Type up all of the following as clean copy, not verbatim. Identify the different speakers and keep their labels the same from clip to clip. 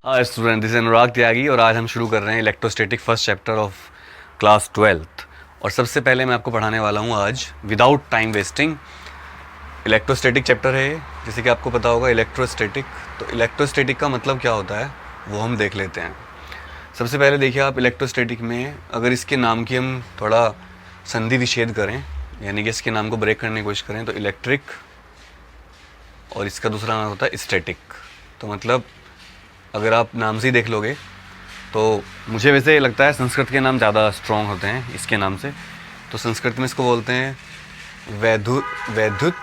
Speaker 1: Student, this is अनुराग त्यागी और आज हम शुरू कर रहे हैं electrostatic first chapter of class 12th। और सबसे पहले मैं आपको पढ़ाने वाला हूँ आज without time wasting. Electrostatic chapter है, जैसे कि आपको पता होगा इलेक्ट्रोस्टैटिक। तो इलेक्ट्रोस्टैटिक का मतलब क्या होता है वो हम देख लेते हैं। सबसे पहले देखिए आप, इलेक्ट्रोस्टैटिक में अगर इसके नाम की हम थोड़ा संधि विच्छेद करें, यानी कि इसके नाम को ब्रेक करने की कोशिश करें, तो इलेक्ट्रिक और इसका दूसरा नाम होता है स्टैटिक। तो मतलब अगर आप नाम से ही देख लोगे तो मुझे वैसे लगता है संस्कृत के नाम ज़्यादा स्ट्रॉन्ग होते हैं इसके नाम से। तो संस्कृत में इसको बोलते हैं वैद्युत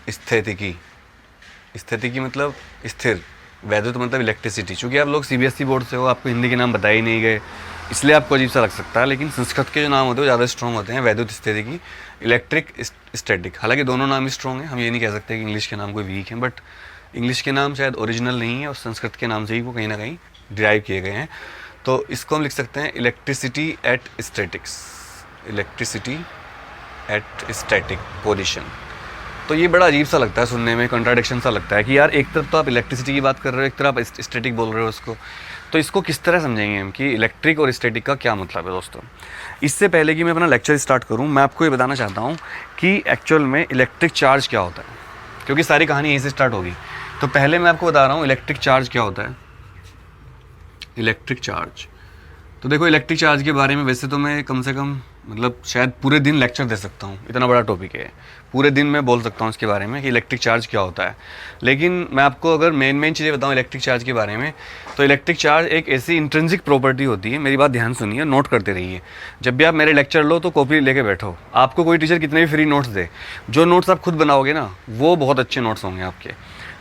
Speaker 1: स्थितिकी। स्थितिकी मतलब स्थिर, वैद्युत मतलब इलेक्ट्रिसिटी। चूँकि आप लोग सीबीएसई बोर्ड से हो, आपको हिंदी के नाम बताए ही नहीं गए, इसलिए आपको अजीब सा लग सकता है, लेकिन संस्कृत के जो नाम होते हैं वो ज़्यादा स्ट्रॉन्ग होते हैं। वैद्युत स्थितिकी, इलेक्ट्रिक स्टैटिक। हालांकि दोनों नाम ही स्ट्रॉन्ग हैं, हम ये नहीं कह सकते कि इंग्लिश के नाम कोई वीक हैं, बट इंग्लिश के नाम शायद ओरिजिनल नहीं है और संस्कृत के नाम से ही वो कहीं ना कहीं डिराइव किए गए हैं। तो इसको हम लिख सकते हैं electricity at statics, electricity at static position. तो ये बड़ा अजीब सा लगता है सुनने में, कॉन्ट्राडिक्शन सा लगता है कि यार एक तरफ तो आप इलेक्ट्रिसिटी की बात कर रहे हो, एक तरफ आप स्टैटिक बोल रहे हो उसको। तो इसको किस तरह समझेंगे हम कि इलेक्ट्रिक और स्टैटिक का क्या मतलब है दोस्तों। इससे पहले कि मैं अपना लेक्चर स्टार्ट करूँ, मैं आपको ये बताना चाहता हूँ कि एक्चुअल में इलेक्ट्रिक चार्ज क्या होता है, क्योंकि सारी कहानी यहीं से स्टार्ट होगी। तो पहले मैं आपको बता रहा हूँ इलेक्ट्रिक चार्ज क्या होता है। इलेक्ट्रिक चार्ज, तो देखो इलेक्ट्रिक चार्ज के बारे में वैसे तो मैं कम से कम मतलब शायद पूरे दिन लेक्चर दे सकता हूँ, इतना बड़ा टॉपिक है, पूरे दिन मैं बोल सकता हूँ इसके बारे में कि इलेक्ट्रिक चार्ज क्या होता है। लेकिन मैं आपको अगर मेन चीज़ें बताऊँ इलेक्ट्रिक चार्ज के बारे में, तो इलेक्ट्रिक चार्ज एक ऐसी इंट्रिंसिक प्रॉपर्टी होती है। मेरी बात ध्यान सुनिए, नोट करते रहिए। जब भी आप मेरे लेक्चर लो तो कॉपी लेके बैठो। आपको कोई टीचर कितने भी फ्री नोट्स दे, जो नोट्स आप खुद बनाओगे ना वो बहुत अच्छे नोट्स होंगे आपके।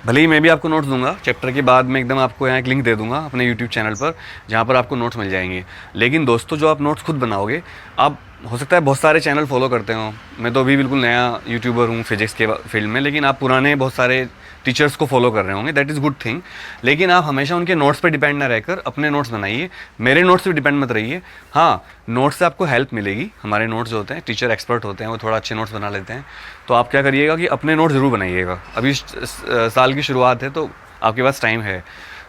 Speaker 1: भले ही मैं भी आपको नोट्स दूंगा चैप्टर के बाद में, एकदम आपको यहाँ एक लिंक दे दूंगा अपने यूट्यूब चैनल पर, जहाँ पर आपको नोट्स मिल जाएंगे। लेकिन दोस्तों जो आप नोट्स खुद बनाओगे, आप हो सकता है बहुत सारे चैनल फॉलो करते हो, मैं तो अभी बिल्कुल नया यूट्यूबर हूँ फिजिक्स के फील्ड में, लेकिन आप पुराने बहुत सारे टीचर्स को फॉलो कर रहे होंगे, दैट इज़ गुड थिंग। लेकिन आप हमेशा उनके नोट्स पर डिपेंड ना रहकर अपने नोट्स बनाइए, मेरे नोट्स पर डिपेंड मत रहिए। हाँ, नोट्स से आपको हेल्प मिलेगी। हमारे नोट्स जो होते हैं, टीचर एक्सपर्ट होते हैं, वो थोड़ा अच्छे नोट्स बना लेते हैं। तो आप क्या करिएगा कि अपने नोट्स ज़रूर बनाइएगा। अभी साल की शुरुआत है तो आपके पास टाइम है।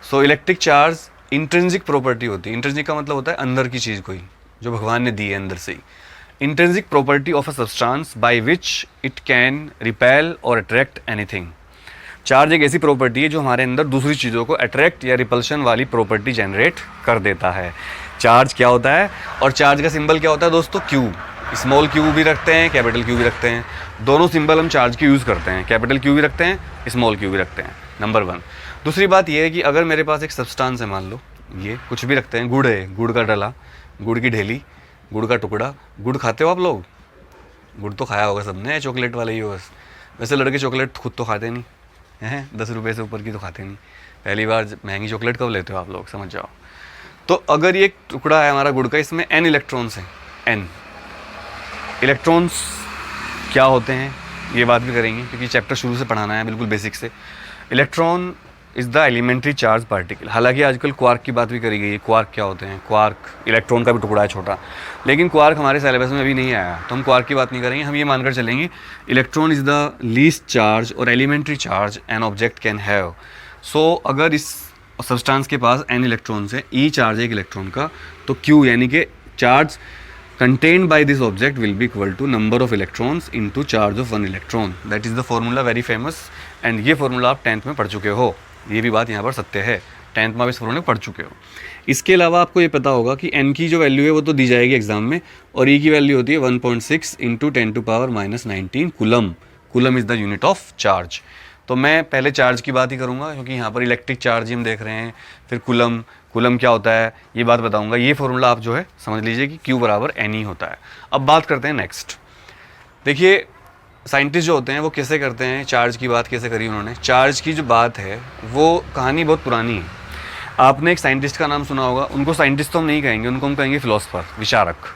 Speaker 1: So electric charge intrinsic property होती है। इंट्रिंसिक का मतलब होता है अंदर की चीज़, कोई जो भगवान ने दी है अंदर से ही। Intrinsic property of a substance by which it can repel और अट्रैक्ट एनीथिंग। चार्ज एक ऐसी प्रॉपर्टी है जो हमारे अंदर दूसरी चीज़ों को अट्रैक्ट या रिपल्शन वाली प्रॉपर्टी जनरेट कर देता है। चार्ज क्या होता है, और चार्ज का सिंबल क्या होता है दोस्तों, क्यू। स्मॉल क्यू भी रखते हैं, कैपिटल क्यू भी रखते हैं। दोनों सिंबल हम चार्ज की यूज़ करते हैं, कैपिटल क्यू भी रखते हैं, स्मॉल क्यू भी रखते हैं, नंबर 1। दूसरी बात यह है कि अगर मेरे पास एक सब्सटेंस है, मान लो ये कुछ भी रखते हैं, गुड़ है, गुड़ का डला, गुड़ की ढेली, गुड़ का टुकड़ा। गुड़ खाते हो आप लोग? गुड़ तो खाया होगा सबने, चॉकलेट वाले ही हो बस। वैसे लड़के चॉकलेट खुद तो खाते नहीं हैं, 10 रुपये से ऊपर की तो खाते नहीं। पहली बार महंगी चॉकलेट कब लेते हो आप लोग, समझ जाओ। तो अगर ये टुकड़ा है हमारा गुड़ का, इसमें n इलेक्ट्रॉन्स हैं। n इलेक्ट्रॉन्स क्या होते हैं ये बात भी करेंगे, क्योंकि चैप्टर शुरू से पढ़ाना है, बिल्कुल बेसिक से। Electron is the elementary charge particle. हालांकि आजकल क्वार्क की बात भी करी गई है। क्वार्क क्या होते हैं? क्वार्क इलेक्ट्रॉन का भी टुकड़ा है छोटा, लेकिन क्वार्क हमारे सिलेबस में अभी नहीं आया, तो हम क्वार्क की बात नहीं करेंगे। हम ये मानकर चलेंगे electron is the least charge और elementary charge an object can have. So अगर इस सब्सटेंस के पास n इलेक्ट्रॉन्स है, ई चार्ज है एक इलेक्ट्रॉन का, तो q यानी कि charge contained by this object will be equal to number of electrons into charge of 1 electron. That is the formula, very famous, and ये formula आप 10th में पढ़ चुके हो। ये भी बात यहाँ पर सत्य है, 10th में आप इस फॉर्मूले पढ़ चुके हो। इसके अलावा आपको ये पता होगा कि n की जो वैल्यू है वो तो दी जाएगी एग्जाम में, और e की वैल्यू होती है 1.6 into 10⁻⁻19 coulomb. Coulomb is the unit of charge. तो मैं पहले चार्ज की बात ही करूँगा, क्योंकि यहाँ पर इलेक्ट्रिक चार्ज ही हम देख रहे हैं। फिर कूलम, कूलम क्या होता है ये बात बताऊँगा। ये फॉर्मूला आप जो है समझ लीजिए कि Q बराबर n ही होता है। अब बात करते हैं नेक्स्ट। देखिए साइंटिस्ट जो होते हैं वो कैसे करते हैं, चार्ज की बात कैसे करी उन्होंने। चार्ज की जो बात है वो कहानी बहुत पुरानी है। आपने एक साइंटिस्ट का नाम सुना होगा, उनको साइंटिस्ट तो हम नहीं कहेंगे, उनको हम कहेंगे फिलोसफर, विचारक,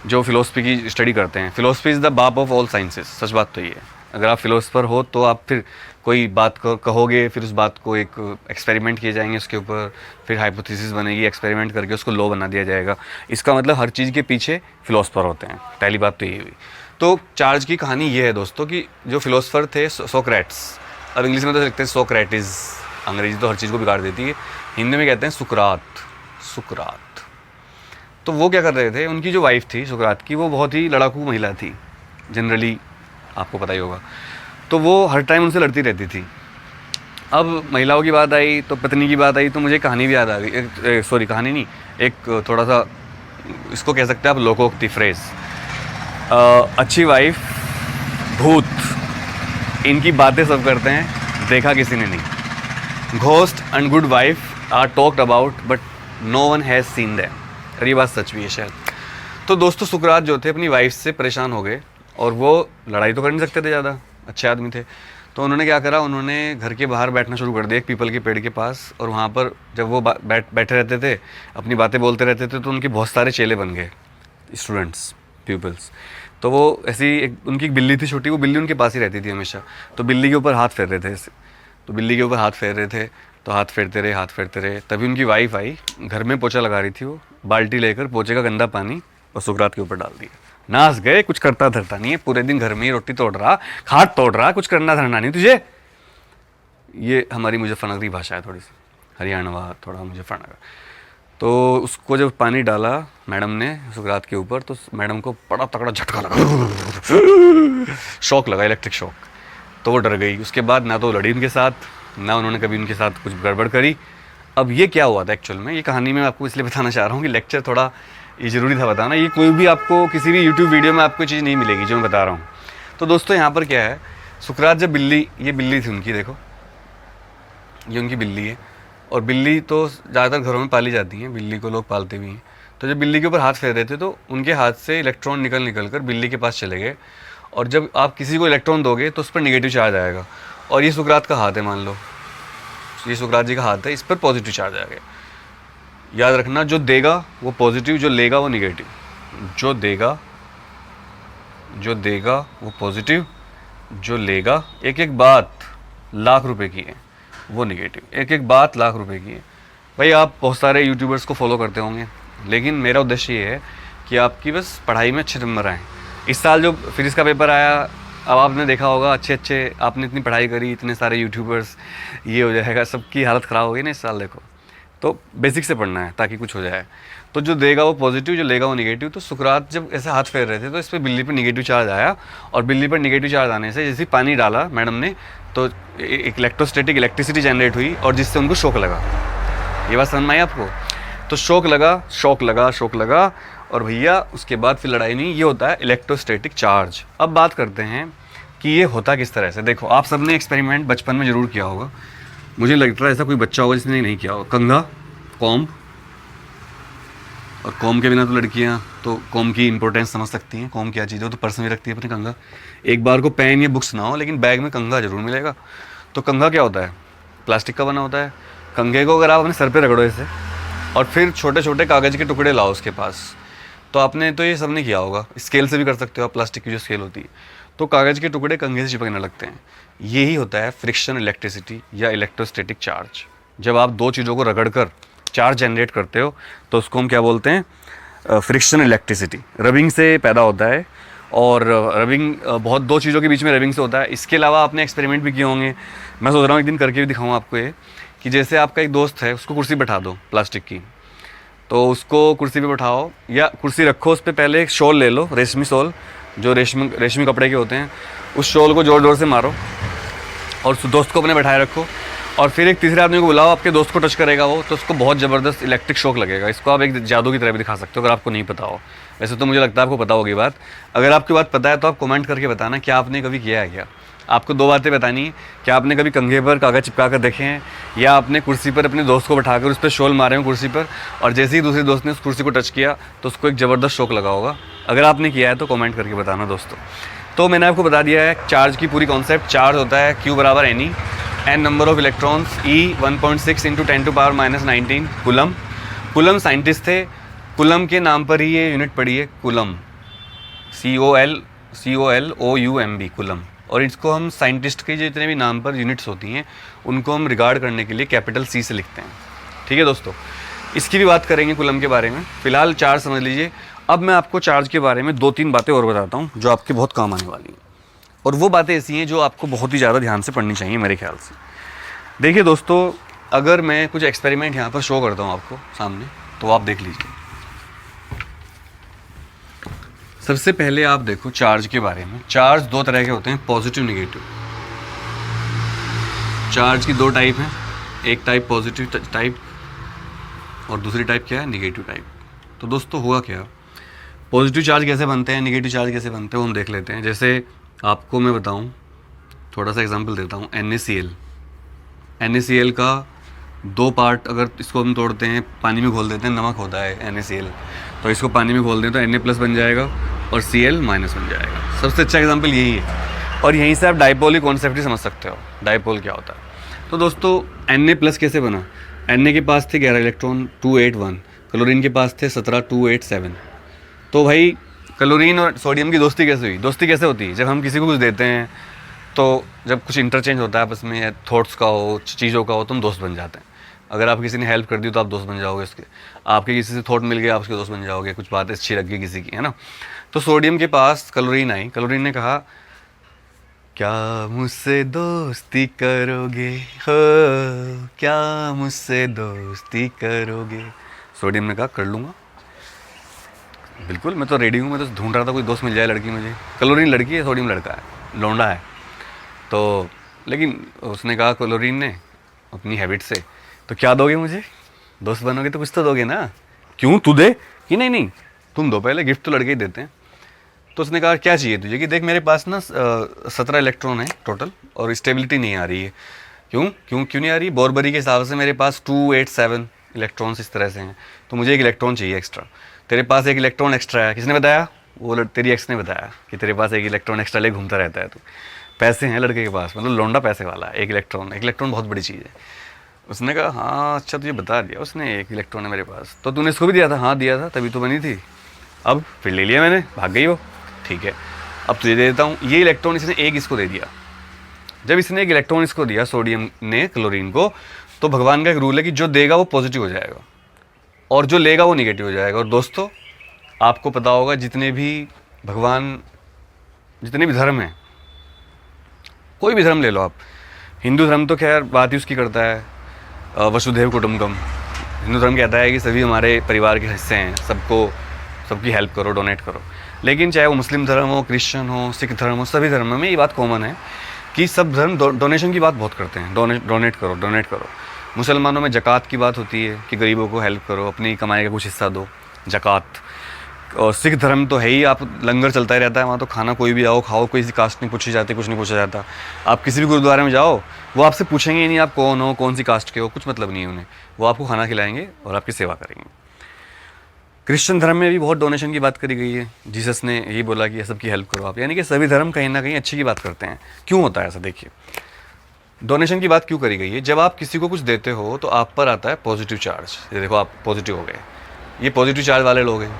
Speaker 1: जो फिलोसफी की स्टडी करते हैं। फिलोसफी इज़ द बाप ऑफ ऑल साइंसेस। सच बात तो ये है, अगर आप फिलोसफर हो तो आप फिर कोई बात कहोगे, फिर उस बात को एक एक्सपेरिमेंट किए जाएंगे उसके ऊपर, फिर हाइपोथेसिस बनेगी, एक्सपेरिमेंट करके उसको लॉ बना दिया जाएगा। इसका मतलब हर चीज़ के पीछे फिलोसफर होते हैं। पहली बात तो ये हुई। तो चार्ज की कहानी ये है दोस्तों कि जो फिलोसफर थे सोक्रेट्स, अब इंग्लिश में तो लिखते हैं सोक्रेटिस, अंग्रेजी तो हर चीज़ को बिगाड़ देती है, हिंदी में कहते हैं सुकरात, सुकरात। तो वो क्या कर रहे थे, उनकी जो वाइफ थी सुकरात की, वो बहुत ही लड़ाकू महिला थी, जनरली आपको पता ही होगा। तो वो हर टाइम उनसे लड़ती रहती थी। अब महिलाओं की बात आई तो पत्नी की बात आई तो मुझे कहानी भी याद आ गई, सॉरी कहानी नहीं, एक थोड़ा सा इसको कह सकते हैं आप लोकोक्ति फ्रेज, अच्छी वाइफ भूत, इनकी बातें सब करते हैं, देखा किसी ने नहीं। Ghost and good wife are talked about but no one has seen them. और ये बात सच भी है शायद। तो दोस्तों सुकरात जो थे अपनी वाइफ से परेशान हो गए और वो लड़ाई तो कर नहीं सकते थे ज़्यादा, अच्छे आदमी थे। तो उन्होंने क्या करा, उन्होंने घर के बाहर बैठना शुरू कर दिया एक पीपल के पेड़ के पास, और वहाँ पर जब वो बैठे रहते थे अपनी बातें बोलते रहते थे तो उनके बहुत सारे चेले बन गए, स्टूडेंट्स, प्यूपल्स। तो वो ऐसी एक उनकी एक बिल्ली थी छोटी, वो बिल्ली उनके पास ही रहती थी हमेशा। तो बिल्ली के ऊपर हाथ फेर रहे थे ऐसे, तो बिल्ली के ऊपर हाथ फेर रहे थे, तो हाथ फेरते रहे, हाथ फेरते रहे। तभी उनकी वाइफ आई, घर में पोछा लगा रही थी, वो बाल्टी लेकर पोछे का गंदा पानी और सुकरात के ऊपर डाल दिया। नाच गए, कुछ करता धरता नहीं है, पूरे दिन घर में ही रोटी तोड़ रहा, खाट तोड़ रहा, कुछ करना धरना नहीं तुझे। ये हमारी मुजफ्फरनगरी भाषा है, थोड़ी सी हरियाणवा, थोड़ा मुजफ्फरनगर। तो उसको जब पानी डाला मैडम ने सुकरात के ऊपर, तो मैडम को बड़ा तगड़ा झटका लगा, शॉक लगा, इलेक्ट्रिक शॉक। तो वो डर गई। उसके बाद ना तो लड़ी उनके साथ, ना उन्होंने कभी उनके साथ कुछ गड़बड़ करी। अब ये क्या हुआ था एक्चुअल में, ये कहानी मैं आपको इसलिए बताना चाह रहा हूँ कि लेक्चर थोड़ा ये ज़रूरी था बताना। ये कोई भी आपको किसी भी यूट्यूब वीडियो में आपको चीज़ नहीं मिलेगी जो मैं बता रहा हूँ। तो दोस्तों यहाँ पर क्या है, सुकरात जब बिल्ली, ये बिल्ली थी उनकी, देखो ये उनकी बिल्ली है, और बिल्ली तो ज़्यादातर घरों में पाली जाती हैं, बिल्ली को लोग पालते भी हैं। तो जब बिल्ली के ऊपर हाथ फेर रहे थे तो उनके हाथ से इलेक्ट्रॉन निकल कर बिल्ली के पास चले गए, और जब आप किसी को इलेक्ट्रॉन दोगे तो उस पर निगेटिव चार्ज आएगा। और ये सुकरात का हाथ है, मान लो ये सुकरात जी का हाथ है, इस पर पॉजिटिव चार्ज आ गया। याद रखना, जो देगा वो पॉजिटिव, जो लेगा वो निगेटिव। जो देगा वो पॉजिटिव, जो लेगा, एक एक बात लाख रुपए की है, वो निगेटिव। एक एक बात लाख रुपए की है। भाई आप बहुत सारे यूट्यूबर्स को फॉलो करते होंगे, लेकिन मेरा उद्देश्य ये है कि आपकी बस पढ़ाई में अच्छे नंबर आएँ। इस साल जो फिजिक्स का पेपर आया, अब आपने देखा होगा, अच्छे आपने इतनी पढ़ाई करी, इतने सारे यूट्यूबर्स, ये हो जाएगा, सबकी हालत ख़राब हो गई ना इस साल। देखो तो बेसिक से पढ़ना है ताकि कुछ हो जाए। तो जो देगा वो पॉजिटिव, जो लेगा वो निगेटिव। तो सुकरात जब ऐसे हाथ फेर रहे थे तो इस पर बिल्ली पर निगेटिव चार्ज आया, और बिल्ली पर निगेटिव चार्ज आने से जैसे पानी डाला मैडम ने तो एक इलेक्ट्रोस्टैटिक इलेक्ट्रिसिटी जनरेट हुई, और जिससे उनको शॉक लगा। ये बात समझ में आई आपको? तो शॉक लगा, और भैया उसके बाद फिर लड़ाई नहीं। ये होता है इलेक्ट्रोस्टैटिक चार्ज। अब बात करते हैं कि ये होता किस तरह से। देखो आप सबने एक्सपेरिमेंट बचपन में ज़रूर किया होगा, मुझे लगता है ऐसा कोई बच्चा होगा जिसने नहीं किया होगा। कंघा, कॉम्ब, और कॉम्ब के बिना तो लड़कियां तो कॉम्ब की इंपॉर्टेंस समझ सकती हैं। कॉम्ब क्या चीज़ है, तो पर्स में रखती है अपने कंघा। एक बार को पेन या बुक्स ना हो लेकिन बैग में कंघा जरूर मिलेगा। तो कंघा क्या होता है, प्लास्टिक का बना होता है। कंघे को अगर आप अपने सर पे रगड़ो ऐसे, और फिर छोटे छोटे कागज़ के टुकड़े लाओ उसके पास, तो आपने तो ये सब नहीं किया होगा, स्केल से भी कर सकते हो आप, प्लास्टिक की जो स्केल होती है। तो कागज़ के टुकड़े कंघे से चिपकने लगते हैं। यही होता है फ्रिक्शन इलेक्ट्रिसिटी या इलेक्ट्रोस्टैटिक चार्ज। जब आप दो चीज़ों को रगड़कर चार्ज जनरेट करते हो तो उसको हम क्या बोलते हैं, फ्रिक्शन इलेक्ट्रिसिटी। रबिंग से पैदा होता है, और रबिंग बहुत दो चीज़ों के बीच में रबिंग से होता है। इसके अलावा आपने एक्सपेरिमेंट भी किए होंगे, मैं सोच रहा हूँ एक दिन करके भी दिखाऊँ आपको ये, कि जैसे आपका एक दोस्त है, उसको कुर्सी बैठा दो प्लास्टिक की, तो उसको कुर्सी पे बैठाओ या कुर्सी रखो, उस पर पहले एक शॉल ले लो, रेशमी शॉल, जो रेशमी कपड़े के होते हैं। उस शॉल को ज़ोर ज़ोर से मारो और उस दोस्त को अपने बैठाए रखो, और फिर एक तीसरे आदमी को बुलाओ, आपके दोस्त को टच करेगा वो, तो उसको बहुत ज़बरदस्त इलेक्ट्रिक शॉक लगेगा। इसको आप एक जादू की तरह भी दिखा सकते हो अगर आपको नहीं पता हो। वैसे तो मुझे लगता है आपको पता होगी बात। अगर आपकी बात पता है तो आप कमेंट करके बताना क्या आपने कभी किया है। क्या आपको दो बातें बतानी है, क्या आपने कभी कंघे पर कागज़ चिपका कर देखे हैं, या आपने कुर्सी पर अपने दोस्त को बैठाकर उस पर शॉल मारे हो कुर्सी पर, और जैसे ही दूसरे दोस्त ने उस कुर्सी को टच किया तो उसको एक ज़बरदस्त शॉक लगा होगा। अगर आपने किया है तो कमेंट करके बताना दोस्तों। तो मैंने आपको बता दिया है चार्ज की पूरी कॉन्सेप्ट। चार्ज होता है Q बराबर NE, N number of electrons, E 1.6 × 10⁻⁻19 coulomb. Coulomb scientist थे, कूलम के नाम पर ही ये यूनिट पड़ी है, कूलम, COLOUMB, कूलम। और इसको हम साइंटिस्ट के जितने भी नाम पर यूनिट्स होती हैं उनको हम रिगार्ड करने के लिए कैपिटल C से लिखते हैं। ठीक है दोस्तों, इसकी भी बात करेंगे कूलम के बारे में। फिलहाल चार्ज समझ लीजिए। अब मैं आपको चार्ज के बारे में 2-3 बातें और बताता हूँ जो आपके बहुत काम आने वाली हैं, और वो बातें ऐसी हैं जो आपको बहुत ही ज़्यादा ध्यान से पढ़नी चाहिए मेरे ख्याल से। देखिए दोस्तों, अगर मैं कुछ एक्सपेरिमेंट यहाँ पर शो करता हूँ आपको सामने, तो आप देख लीजिए। सबसे पहले आप देखो चार्ज के बारे में। चार्ज दो तरह के होते हैं, पॉजिटिव निगेटिव। चार्ज की दो टाइप हैं, एक टाइप पॉजिटिव टाइप और दूसरी टाइप क्या है, निगेटिव टाइप। तो दोस्तों हुआ क्या, पॉजिटिव चार्ज कैसे बनते हैं, निगेटिव चार्ज कैसे बनते हैं, वो हम देख लेते हैं। जैसे आपको मैं बताऊं, थोड़ा सा एग्जांपल देता हूं। NaCl का दो पार्ट, अगर इसको हम तोड़ते हैं, पानी में घोल देते हैं, नमक होता है NaCl, तो इसको पानी में घोल दें तो Na+ बन जाएगा और Cl- बन जाएगा। सबसे अच्छा एग्जांपल यही है। और यहीं से आप डाइपोल की कॉन्सेप्ट ही समझ सकते हो, डाइपोल क्या होता है। तो दोस्तों Na+ कैसे बना, Na के पास थे 11 इलेक्ट्रॉन 281, क्लोरीन के पास थे 17 287। तो भाई क्लोरीन और सोडियम की दोस्ती कैसे हुई, दोस्ती कैसे होती है, जब हम किसी को कुछ देते हैं, तो जब कुछ इंटरचेंज होता है आपस में, या थॉट्स का हो, चीज़ों का हो, तो हम दोस्त बन जाते हैं। अगर आप किसी ने हेल्प कर दी तो आप दोस्त बन जाओगे उसके, आपके किसी से थॉट मिल गया आप उसके दोस्त बन जाओगे, कुछ बात अच्छी लग गई किसी की, है ना। तो सोडियम के पास क्लोरीन आई, क्लोरीन ने कहा क्या मुझसे दोस्ती करोगे हो, क्या मुझसे दोस्ती करोगे। सोडियम ने कहा कर लूँगा, बिल्कुल मैं तो रेडी हूँ, मैं तो ढूंढ रहा था कोई दोस्त मिल जाए लड़की मुझे। क्लोरीन लड़की है, सोडियम लड़का है, लौंडा है। तो लेकिन उसने कहा क्लोरीन ने अपनी हैबिट से, तो क्या दोगे मुझे, दोस्त बनोगे तो कुछ तो दोगे ना, क्यों तू दे, कि नहीं नहीं तुम दो, पहले गिफ्ट तो लड़के ही देते हैं। तो उसने कहा क्या चाहिए तुझे, कि देख मेरे पास ना 17 इलेक्ट्रॉन है टोटल और स्टेबिलिटी नहीं आ रही है। क्यों नहीं आ रही, बोरबरी के हिसाब से मेरे पास 287 इलेक्ट्रॉन्स इस तरह से हैं, तो मुझे एक इलेक्ट्रॉन चाहिए एक्स्ट्रा। तेरे पास एक इलेक्ट्रॉन एक्स्ट्रा है, किसने बताया, वो तेरी एक्स ने बताया कि तेरे पास एक इलेक्ट्रॉन एक्स्ट्रा ले घूमता रहता है तू। पैसे हैं लड़के के पास, मतलब लौंडा पैसे वाला है। एक इलेक्ट्रॉन बहुत बड़ी चीज़ है। उसने कहा हाँ अच्छा तुझे बता दिया उसने, एक इलेक्ट्रॉन है मेरे पास, तो तूने इसको भी दिया था, हाँ दिया था तभी तो बनी थी, अब फिर ले लिया मैंने, भाग गई वो, ठीक है अब तुझे दे देता हूँ ये इलेक्ट्रॉन। इसने एक इसको दे दिया, जब इसने एक इलेक्ट्रॉन इसको दिया सोडियम ने क्लोरीन को, तो भगवान का एक रूल है कि जो देगा वो पॉजिटिव हो जाएगा और जो लेगा वो निगेटिव हो जाएगा। और दोस्तों आपको पता होगा जितने भी धर्म हैं, कोई भी धर्म ले लो आप, हिंदू धर्म तो खैर बात ही उसकी करता है, वसुधैव कुटुंबकम। हिंदू धर्म कहता है कि सभी हमारे परिवार के हिस्से हैं, सबकी हेल्प करो, डोनेट करो। लेकिन चाहे वो मुस्लिम धर्म हो, क्रिश्चियन हो, सिख धर्म हो, सभी धर्म में ये बात कॉमन है कि सब धर्म डोनेशन की बात बहुत करते हैं, डोनेट करो। मुसलमानों में ज़कात की बात होती है कि गरीबों को हेल्प करो, अपनी कमाई का कुछ हिस्सा दो, ज़कात। और सिख धर्म तो है ही, आप लंगर चलता ही रहता है वहाँ, तो खाना कोई भी आओ खाओ, कोई सी कास्ट नहीं पूछी जाती, कुछ नहीं पूछा जाता। आप किसी भी गुरुद्वारे में जाओ, वो आपसे पूछेंगे ही नहीं आप कौन हो, कौन सी कास्ट के हो, कुछ मतलब नहीं है उन्हें, वो आपको खाना खिलाएंगे और आपकी सेवा करेंगे। क्रिश्चियन धर्म में भी बहुत डोनेशन की बात करी गई है, जीसस ने यही बोला कि सबकी हेल्प करो आप, यानी कि सभी धर्म कहीं ना कहीं अच्छी की बात करते हैं। क्यों होता है ऐसा, देखिए डोनेशन की बात क्यों करी गई है। जब आप किसी को कुछ देते हो तो आप पर आता है पॉजिटिव चार्ज, ये देखो आप पॉजिटिव हो गए, ये पॉजिटिव चार्ज वाले लोग हैं।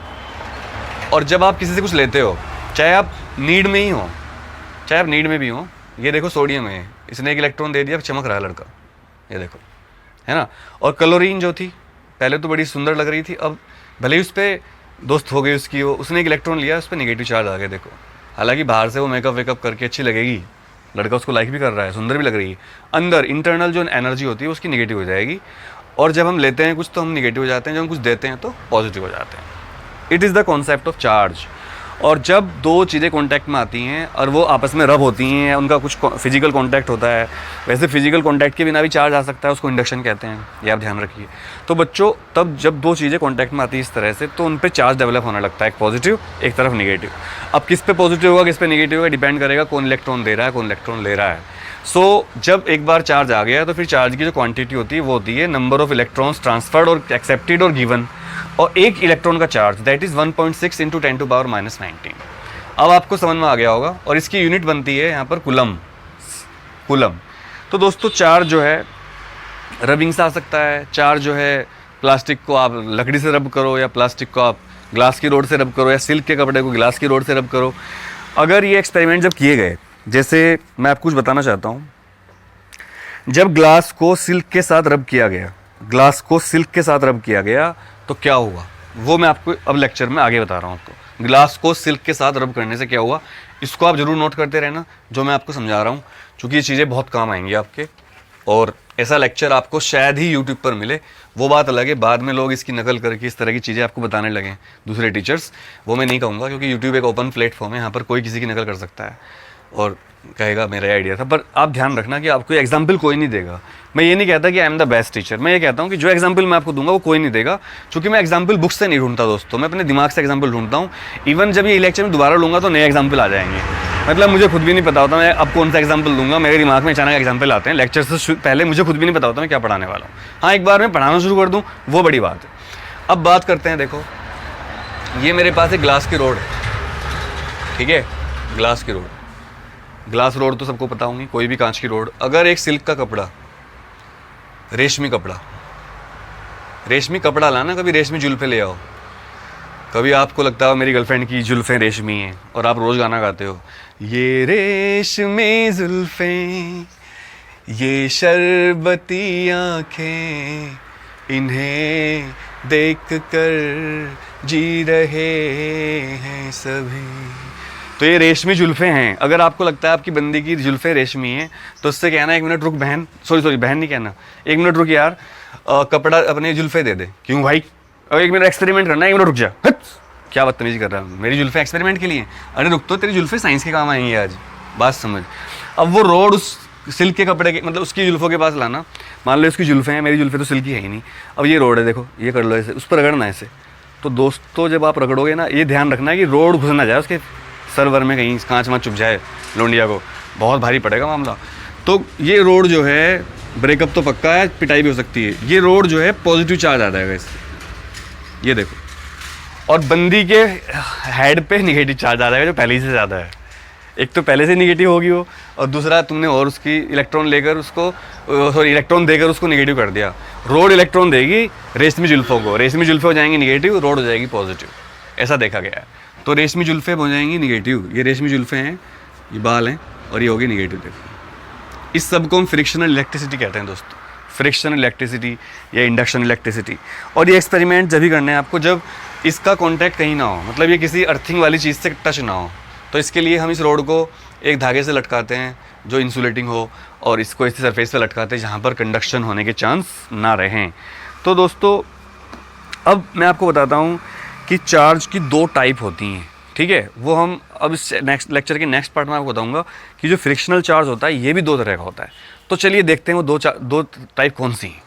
Speaker 1: और जब आप किसी से कुछ लेते हो, चाहे आप नीड में ही हो, चाहे आप नीड में भी हो, ये देखो सोडियम है, इसने एक इलेक्ट्रॉन दे दिया, चमक रहा है लड़का, ये देखो, है ना। और क्लोरीन जो थी पहले तो बड़ी सुंदर लग रही थी, अब भले ही उस पर दोस्त हो गई उसकी, उसने एक इलेक्ट्रॉन लिया, उस पर नेगेटिव चार्ज आ गया, देखो। हालांकि बाहर से वो मेकअप वेकअप करके अच्छी लगेगी, लड़का उसको लाइक भी कर रहा है, सुंदर भी लग रही है, अंदर इंटरनल जो एनर्जी होती है उसकी नेगेटिव हो जाएगी। और जब हम लेते हैं कुछ तो हम नेगेटिव हो जाते हैं, जब हम कुछ देते हैं तो पॉजिटिव हो जाते हैं। It is the concept of charge. और जब दो चीज़ें कॉन्टैक्ट में आती हैं और वो आपस में रब होती हैं, उनका कुछ फिजिकल कॉन्टैक्ट होता है, वैसे फिजिकल कॉन्टैक्ट के बिना भी चार्ज आ सकता है, उसको इंडक्शन कहते हैं, ये आप ध्यान रखिए। तो बच्चों तब जब दो चीज़ें कॉन्टैक्ट में आती है इस तरह से, तो उन पर चार्ज डेवलप होने लगता है, एक पॉजिटिव एक तरफ निगेटिव। अब किस पे पॉजिटिव होगा किस पे निगेटिव होगा डिपेंड करेगा कौन इलेक्ट्रॉन दे रहा है, कौन इलेक्ट्रॉन ले रहा है। सो जब एक बार चार्ज आ गया तो फिर चार्ज की जो क्वांटिटी होती है वो होती है नंबर ऑफ इलेक्ट्रॉन्स ट्रांसफर्ड और एक्सेप्टेड और गिवन, और एक इलेक्ट्रॉन का चार्ज दैट इज़ 1.6 × 10⁻⁻19। अब आपको समझ में आ गया होगा। और इसकी यूनिट बनती है यहाँ पर कूलम। तो दोस्तों चार्ज जो है रबिंग से आ सकता है, चार्ज जो है प्लास्टिक को आप लकड़ी से रब करो, या प्लास्टिक को आप ग्लास की रोड से रब करो, या सिल्क के कपड़े को ग्लास की रोड से रब करो। अगर ये एक्सपेरिमेंट जब किए गए, जैसे मैं आपको कुछ बताना चाहता हूँ, जब ग्लास को सिल्क के साथ रब किया गया, तो क्या हुआ वो मैं आपको अब लेक्चर में आगे बता रहा हूँ आपको। ग्लास को सिल्क के साथ रब करने से क्या हुआ, इसको आप जरूर नोट करते रहना जो मैं आपको समझा रहा हूँ, क्योंकि ये चीज़ें बहुत काम आएंगी आपके। और ऐसा लेक्चर आपको शायद ही यूट्यूब पर मिले। वो बात अलग है, बाद में लोग इसकी नकल करके इस तरह की चीज़ें आपको बताने लगे दूसरे टीचर्स, वो मैं नहीं कहूँगा, क्योंकि यूट्यूब एक ओपन प्लेटफॉर्म है, यहाँ पर कोई किसी की नकल कर सकता है और कहेगा मेरा आइडिया था। पर आप ध्यान रखना कि आपको एग्जाम्पल कोई नहीं देगा। मैं ये नहीं कहता कि I am the best teacher, मैं ये कहता हूँ कि जो एग्जाम्पल मैं आपको दूंगा वो कोई नहीं देगा, क्योंकि मैं एग्जाम्पल बुक से नहीं ढूंढता दोस्तों, मैं अपने दिमाग से एग्जाम्पल ढूंढता हूँ। इवन जब ये लेक्चर में दोबारा लूँगा तो नए एग्जाम्पल आ जाएंगे, मतलब मुझे खुद भी नहीं पता होता मैं अब कौन सा एग्जाम्पल दूंगा, मेरे दिमाग में अचानक एग्जाम्पल आते हैं। लेक्चर से पहले मुझे खुद भी नहीं पता होता मैं क्या पढ़ाने वाला हूँ। हाँ, एक बार मैं पढ़ाना शुरू कर दूँ वो बड़ी बात है। अब बात करते हैं, देखो ये मेरे पास एक ग्लास की रोड है, ठीक है, ग्लास की रोड। ग्लास रोड तो सबको पता होंगी, कोई भी कांच की रोड। अगर एक सिल्क का कपड़ा, रेशमी कपड़ा लाना, कभी रेशमी जुल्फे ले आओ। कभी आपको लगता है मेरी गर्लफ्रेंड की जुल्फें रेशमी हैं और आप रोज़ गाना गाते हो, ये रेशमी जुल्फें, ये शरबती आँखें, इन्हें देख कर जी रहे हैं सभी। तो ये रेशमी जुल्फें हैं। अगर आपको लगता है आपकी बंदी की जुल्फें रेशमी हैं तो उससे कहना, एक मिनट रुक बहन, सॉरी बहन नहीं कहना, एक मिनट रुक यार, कपड़ा अपने जुल्फे दे दे। क्यों भाई, और एक मिनट एक्सपेरिमेंट करना, एक मिनट रुक जा, क्या बदतमीजी कर रहा है, मेरी जुल्फे एक्सपेरिमेंट के लिए? अरे रुक तो, तेरी जुल्फे साइंस के काम आएंगी आज, बात समझ। अब वो रोड उस सिल्क के कपड़े के, मतलब उसकी जुल्फों के पास लाना। मान लो उसकी जुल्फे हैं, मेरी जुल्फे तो सिल्क की है ही नहीं। अब ये रोड है, देखो ये कर लो ऐसे, उस पर रगड़ना ऐसे। तो दोस्तों जब आप रगड़ोगे ना, ये ध्यान रखना है कि रोड घुस ना जाए उसके सर्वर में, कहीं कांच में चुभ जाए लोंडिया को, बहुत भारी पड़ेगा मामला। तो ये रोड जो है, ब्रेकअप तो पक्का है, पिटाई भी हो सकती है। ये रोड जो है पॉजिटिव चार्ज आ जाएगा इससे, ये देखो, और बंदी के हेड पे निगेटिव चार्ज आ जाएगा जो पहले ही से ज़्यादा है। एक तो पहले से निगेटिव होगी वो, और दूसरा तुमने और उसकी इलेक्ट्रॉन लेकर उसको, सॉरी इलेक्ट्रॉन देकर उसको निगेटिव कर दिया। रोड इलेक्ट्रॉन देगी रेशमी जुल्फों को, रेशमी जुल्फे हो जाएंगी निगेटिव, रोड हो जाएगी पॉजिटिव, ऐसा देखा गया है। तो रेशमी जुल्फे हो जाएंगी निगेटिव, ये रेशमी जुल्फे हैं, ये बाल हैं, और ये होगी निगेटिव। देखो इस सब को हम फ्रिक्शनल इलेक्ट्रिसिटी कहते हैं दोस्तों, फ्रिक्शनल इलेक्ट्रिसिटी या इंडक्शन इलेक्ट्रिसिटी। और ये एक्सपेरिमेंट जब भी करने हैं आपको जब इसका कॉन्टैक्ट कहीं ना हो, मतलब ये किसी अर्थिंग वाली चीज़ से टच ना हो। तो इसके लिए हम इस रोड को एक धागे से लटकाते हैं जो इंसुलेटिंग हो, और इसको इस सरफेस पे लटकाते हैं जहाँ पर कंडक्शन होने के चांस ना रहें। तो दोस्तों अब मैं आपको बताता हूँ कि चार्ज की दो टाइप होती हैं, ठीक है। वो हम अब इस नेक्स्ट लेक्चर के नेक्स्ट पार्ट में आपको बताऊंगा कि जो फ्रिक्शनल चार्ज होता है ये भी दो तरह का होता है। तो चलिए देखते हैं वो दो टाइप कौन सी हैं।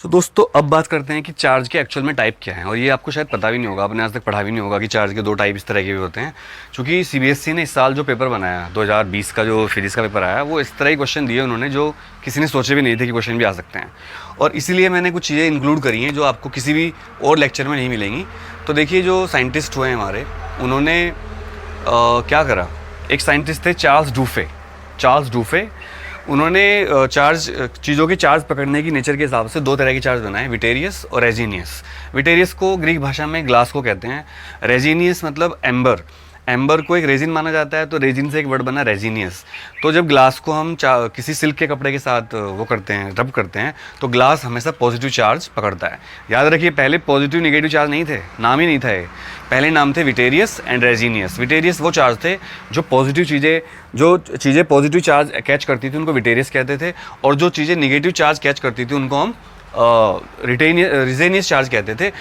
Speaker 1: तो दोस्तों अब बात करते हैं कि चार्ज के एक्चुअल में टाइप क्या है, और ये आपको शायद पता भी नहीं होगा, आपने आज तक पढ़ा भी नहीं होगा कि चार्ज के दो टाइप इस तरह के भी होते हैं। क्योंकि सीबीएसई ने इस साल जो पेपर बनाया 2020 का, जो फिजिक्स का पेपर आया, वो इस तरह के क्वेश्चन दिए उन्होंने जो किसी ने सोचे भी नहीं थे कि क्वेश्चन भी आ सकते हैं। और इसीलिए मैंने कुछ चीज़ें इंक्लूड करी हैं जो आपको किसी भी और लेक्चर में नहीं मिलेंगी। तो देखिए जो साइंटिस्ट हुए हैं हमारे, उन्होंने क्या करा, एक साइंटिस्ट थे चार्ल्स डूफे। उन्होंने चार्ज, चीज़ों की चार्ज पकड़ने की नेचर के हिसाब से दो तरह के चार्ज बनाए, विटेरियस और रेजिनियस। विटेरियस को ग्रीक भाषा में ग्लास को कहते हैं, रेजिनियस मतलब एम्बर, एम्बर को एक रेजिन माना जाता है, तो रेजिन से एक वर्ड बना रेजिनियस। तो जब ग्लास को हम किसी सिल्क के कपड़े के साथ वो करते हैं, रब करते हैं, तो ग्लास हमेशा पॉजिटिव चार्ज पकड़ता है। याद रखिए पहले पॉजिटिव निगेटिव चार्ज नहीं थे, नाम ही नहीं था ये, पहले नाम थे विटेरियस एंड रेजिनियस। विटेरियस वो चार्ज थे जो चीज़ें पॉजिटिव चार्ज कैच करती थी उनको विटेरियस कहते थे, और जो चीज़ें निगेटिव चार्ज कैच करती थी उनको हम रिजेनियस चार्ज कहते थे।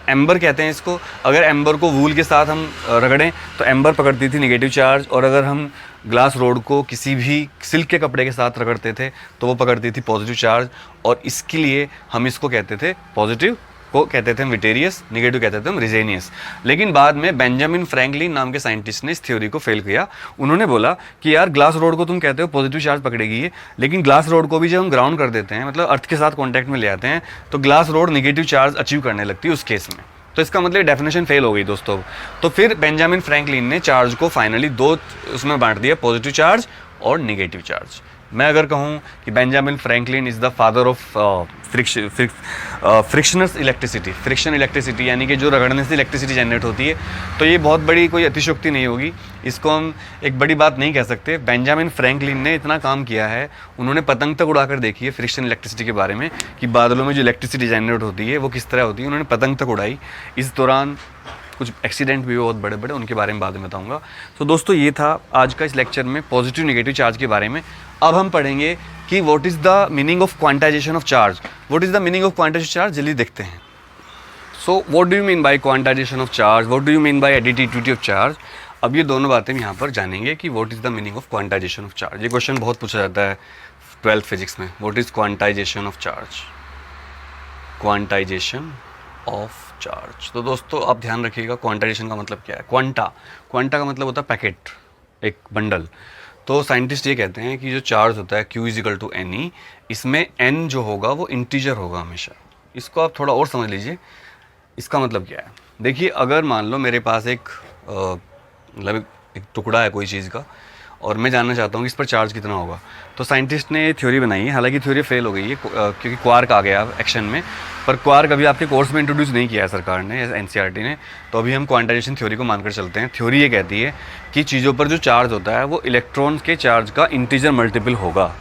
Speaker 1: एम्बर कहते हैं इसको। अगर एम्बर को वूल के साथ हम रगड़ें तो एम्बर पकड़ती थी निगेटिव चार्ज, और अगर हम ग्लास रोड को किसी भी सिल्क के कपड़े के साथ रगड़ते थे तो वो पकड़ती थी पॉजिटिव चार्ज, और इसके लिए हम इसको कहते थे, पॉजिटिव को कहते थे हम विटेरियस, निगेटिव कहते थे हम रिजेनियस। लेकिन बाद में बेंजामिन फ्रैंकलिन नाम के साइंटिस्ट ने इस थ्योरी को फेल किया। उन्होंने बोला कि यार ग्लास रोड को तुम कहते हो पॉजिटिव चार्ज पकड़ेगी ये, लेकिन ग्लास रोड को भी जब हम ग्राउंड कर देते हैं, मतलब अर्थ के साथ कॉन्टैक्ट में ले आते हैं, तो glass rod negative charge achieve करने लगती है उस केस में। तो इसका मतलब डेफिनेशन फेल हो गई दोस्तों। तो फिर बेंजामिन फ्रैंकलिन ने चार्ज को फाइनली दो उसमें बांट दिया, पॉजिटिव चार्ज और निगेटिव चार्ज। मैं अगर कहूँ कि Benjamin Franklin is the father of frictional electricity, यानी कि जो रगड़ने से इलेक्ट्रिसिटी जनरेट होती है, तो ये बहुत बड़ी कोई अतिशयोक्ति नहीं होगी, इसको हम एक बड़ी बात नहीं कह सकते। बेंजामिन फ्रैंकलिन ने इतना काम किया है, उन्होंने पतंग तक उड़ाकर देखी है फ्रिक्शन इलेक्ट्रिसिटी के बारे में कि बादलों में जो इलेक्ट्रिसिटी जनरेट होती है वो किस तरह होती है, उन्होंने पतंग तक उड़ाई। इस दौरान कुछ एक्सीडेंट भी हुए बहुत बड़े बड़े, उनके बारे में बाद में बताऊंगा। तो दोस्तों ये था आज का इस लेक्चर में पॉजिटिव नेगेटिव चार्ज के बारे में। अब हम पढ़ेंगे कि what is the meaning of quantization of charge. What is the meaning of quantization charge, जल्दी देखते हैं। So what do you mean by quantization of charge, what do you mean by additivity of charge. अब ये दोनों बातें हम यहाँ पर जानेंगे कि what is the meaning of quantization of charge. ये क्वेश्चन बहुत पूछा जाता है 12th फिजिक्स में। What is quantization of charge, quantization of charge. तो दोस्तों आप ध्यान रखिएगा क्वांटाइजेशन का मतलब क्या है। क्वांटा का मतलब होता है पैकेट, एक बंडल। तो साइंटिस्ट ये कहते हैं कि जो चार्ज होता है Q इजिकल टू NE, इसमें n जो होगा वो इंटीजर होगा हमेशा। इसको आप थोड़ा और समझ लीजिए। इसका मतलब क्या है, देखिए अगर मान लो मेरे पास एक मतलब एक टुकड़ा है कोई चीज़ का और मैं जानना चाहता हूँ कि इस पर चार्ज कितना होगा, तो साइंटिस्ट ने थ्योरी बनाई है। हालांकि थ्योरी फेल हो गई है क्योंकि क्वार्क आ गया एक्शन में, पर क्वार्क अभी आपके कोर्स में इंट्रोड्यूस नहीं किया है सरकार ने, NCERT ने। तो अभी हम क्वांटाइजेशन थ्योरी को मानकर चलते हैं। थ्योरी ये कहती है कि चीज़ों पर जो चार्ज होता है वो इलेक्ट्रॉन्स के चार्ज का इंटीजर मल्टीपल होगा।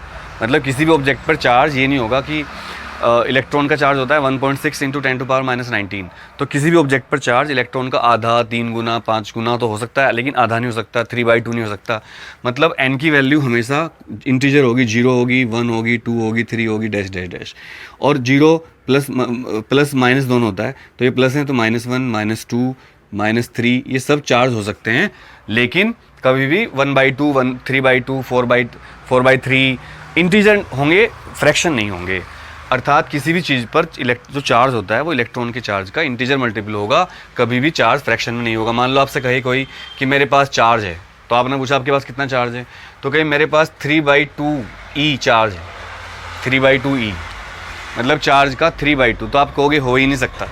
Speaker 1: मतलब किसी भी ऑब्जेक्ट पर चार्ज ये नहीं होगा कि इलेक्ट्रॉन का चार्ज होता है 1.6 इंटू 10⁻⁻19, तो किसी भी ऑब्जेक्ट पर चार्ज इलेक्ट्रॉन का आधा, 3 गुना, 5 गुना तो हो सकता है, लेकिन आधा नहीं हो सकता, 3/2 नहीं हो सकता। मतलब n की वैल्यू हमेशा इंटीजर होगी, 0 होगी, 1 होगी, 2 होगी, 3 होगी, डैश डैश डैश। और 0 प्लस माइनस दोनों होता है, तो ये प्लस है तो -1, -2, -3 ये सब चार्ज हो सकते हैं, लेकिन कभी भी 1/2, 3/2, 4/3 इंटीजर होंगे, फ्रैक्शन नहीं होंगे। अर्थात किसी भी चीज़ पर जो चार्ज होता है वो इलेक्ट्रॉन के चार्ज का इंटीजर मल्टीपल होगा, कभी भी चार्ज फ्रैक्शन में नहीं होगा। मान लो आपसे कहे कोई कि मेरे पास चार्ज है, तो आपने पूछा आपके पास कितना चार्ज है, तो कहीं मेरे पास 3/2e चार्ज है, 3/2e मतलब चार्ज का 3/2, तो आप कहोगे हो ही नहीं सकता।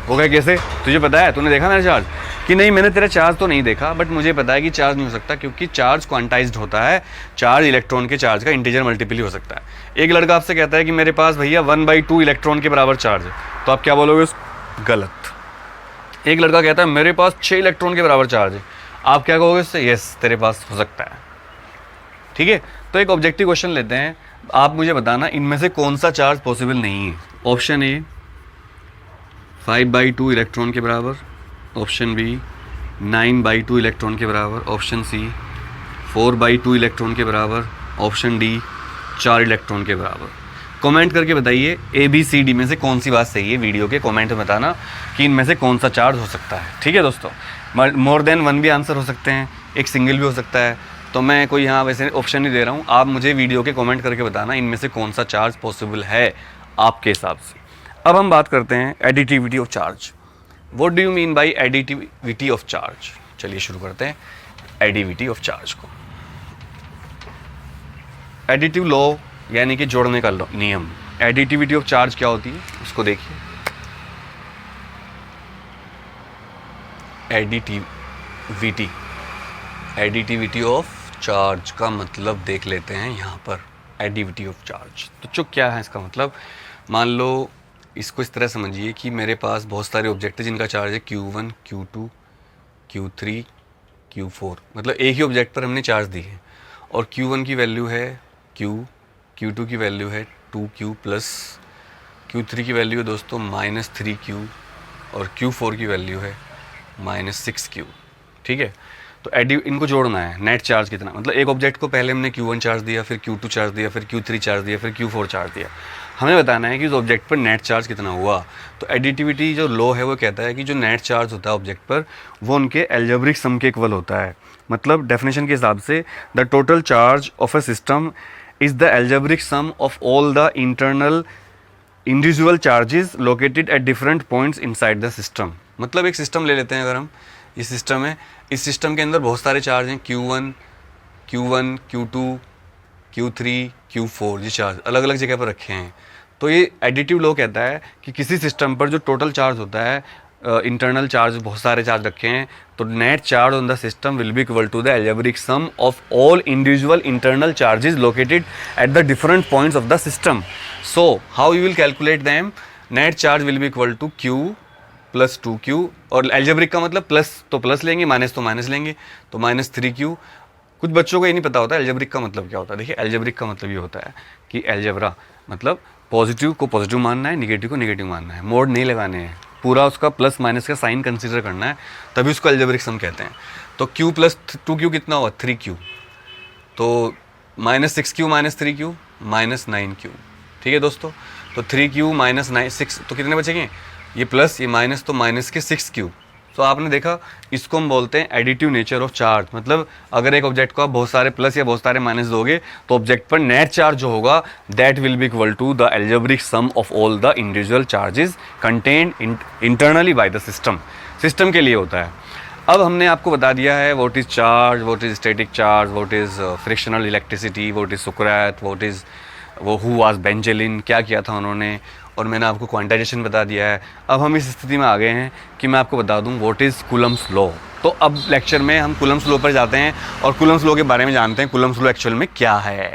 Speaker 1: होगा कैसे, तुझे पता है, तूने देखा मेरा चार्ज कि नहीं, मैंने तेरा चार्ज तो नहीं देखा, बट मुझे पता है कि चार्ज नहीं हो सकता, क्योंकि चार्ज क्वांटाइज्ड होता है। चार्ज इलेक्ट्रॉन के चार्ज का इंटीजर मल्टीपल ही हो सकता है। एक लड़का आपसे कहता है कि मेरे पास भैया 1/2 इलेक्ट्रॉन के बराबर चार्ज है, तो आप क्या बोलोगे, गलत। एक लड़का कहता है मेरे पास 6 इलेक्ट्रॉन के बराबर चार्ज है, आप क्या कहोगे उससे, यस तेरे पास हो सकता है। ठीक है, तो एक ऑब्जेक्टिव क्वेश्चन लेते हैं, आप मुझे बताना इनमें से कौन सा चार्ज पॉसिबल नहीं है। ऑप्शन ए 5/2 इलेक्ट्रॉन के बराबर, ऑप्शन बी 9/2 इलेक्ट्रॉन के बराबर, ऑप्शन सी 4/2 इलेक्ट्रॉन के बराबर, ऑप्शन डी 4 इलेक्ट्रॉन के बराबर। कमेंट करके बताइए ABCD में से कौन सी बात सही है। वीडियो के कमेंट में बताना कि इनमें से कौन सा चार्ज हो सकता है। ठीक है दोस्तों, मोर देन 1 भी आंसर हो सकते हैं, एक सिंगल भी हो सकता है, तो मैं कोई यहाँ वैसे ऑप्शन नहीं दे रहा हूँ। आप मुझे वीडियो के कमेंट करके बताना इनमें से कौन सा चार्ज पॉसिबल है आपके हिसाब से। अब हम बात करते हैं additivity of charge. What do you mean by additivity of charge. चलिए शुरू करते हैं एडिटिविटी ऑफ चार्ज को। एडिटिव लॉ यानी कि जोड़ने का नियम। एडिटिविटी ऑफ चार्ज क्या होती है उसको देखिए। एडिटिविटी ऑफ चार्ज का मतलब देख लेते हैं यहाँ पर। एडिटिविटी ऑफ चार्ज तो चुप क्या है इसका मतलब। मान लो इसको इस तरह समझिए कि मेरे पास बहुत सारे ऑब्जेक्ट हैं जिनका चार्ज है Q1, Q2, Q3, Q4। मतलब एक ही ऑब्जेक्ट पर हमने चार्ज दी है, और Q1 की वैल्यू है Q, Q2 की वैल्यू है 2Q प्लस Q3 की वैल्यू है दोस्तों -3Q, और Q4 की वैल्यू है -6Q। ठीक है, तो इनको जोड़ना है। नेट चार्ज कितना, मतलब एक ऑब्जेक्ट को पहले हमने Q1 चार्ज दिया, फिर Q2 चार्ज दिया, फिर Q3 चार्ज दिया, फिर Q4 चार्ज दिया। हमें बताना है कि उस ऑब्जेक्ट पर नेट चार्ज कितना हुआ। तो एडिटिविटी जो लॉ है वो कहता है कि जो नेट चार्ज होता है ऑब्जेक्ट पर वो उनके एल्जेब्रिक सम के इक्वल होता है। मतलब डेफिनेशन के हिसाब से the total charge of a system is the algebraic sum of all the internal individual charges located at different points inside the system. मतलब एक सिस्टम ले लेते हैं अगर हम, इस सिस्टम है, इस सिस्टम के अंदर बहुत सारे चार्ज हैं, Q1, Q2, Q3, Q4, ये चार्ज अलग अलग जगह पर रखे हैं। तो ये एडिटिव लॉ कहता है कि किसी सिस्टम पर जो टोटल चार्ज होता है, इंटरनल चार्ज बहुत सारे चार्ज रखे हैं, तो net charge on the system will be equal to the algebraic sum of all individual internal charges located at the different points of the system. So how you will calculate them. Net charge will be equal to Q plus 2Q, और algebraic का मतलब plus तो plus लेंगे, minus तो minus लेंगे, तो -3Q। कुछ बच्चों को ये नहीं पता होता एल्जेब्रिक का मतलब क्या होता है। देखिए एल्जेब्रिक का मतलब ये होता है कि एल्जेब्रा मतलब पॉजिटिव को पॉजिटिव मानना है, निगेटिव को निगेटिव मानना है, मोड नहीं लगाने हैं। पूरा उसका प्लस माइनस का साइन कंसिडर करना है, तभी उसको अलजेब्रिक सम कहते हैं। तो q प्लस 2q कितना हुआ 3q, तो -6q minus 3q minus 9q। ठीक है दोस्तों, तो 3q माइनस 6 तो कितने बचेंगे, ये प्लस ये माइनस, तो माइनस के 6q। तो आपने देखा, इसको हम बोलते हैं एडिटिव नेचर ऑफ चार्ज। मतलब अगर एक ऑब्जेक्ट को आप बहुत सारे प्लस या बहुत सारे माइनस दोगे तो ऑब्जेक्ट पर नेट चार्ज जो होगा that will be equal to the algebraic sum of all the individual charges contained internally by the system. System के लिए होता है। अब हमने आपको बता दिया है what is charge, what is static charge, what is frictional electricity, what is Sukrat, what is वो हु वाज बेंजालिन, क्या किया था उन्होंने, और मैंने आपको क्वांटाइजेशन बता दिया है। अब हम इस स्थिति में आ गए हैं कि मैं आपको बता दूं व्हाट इज़ कूलम्स लॉ। तो अब लेक्चर में हम कूलम्स लॉ पर जाते हैं और कूलम्स लॉ के बारे में जानते हैं, कूलम्स लॉ एक्चुअल में क्या है।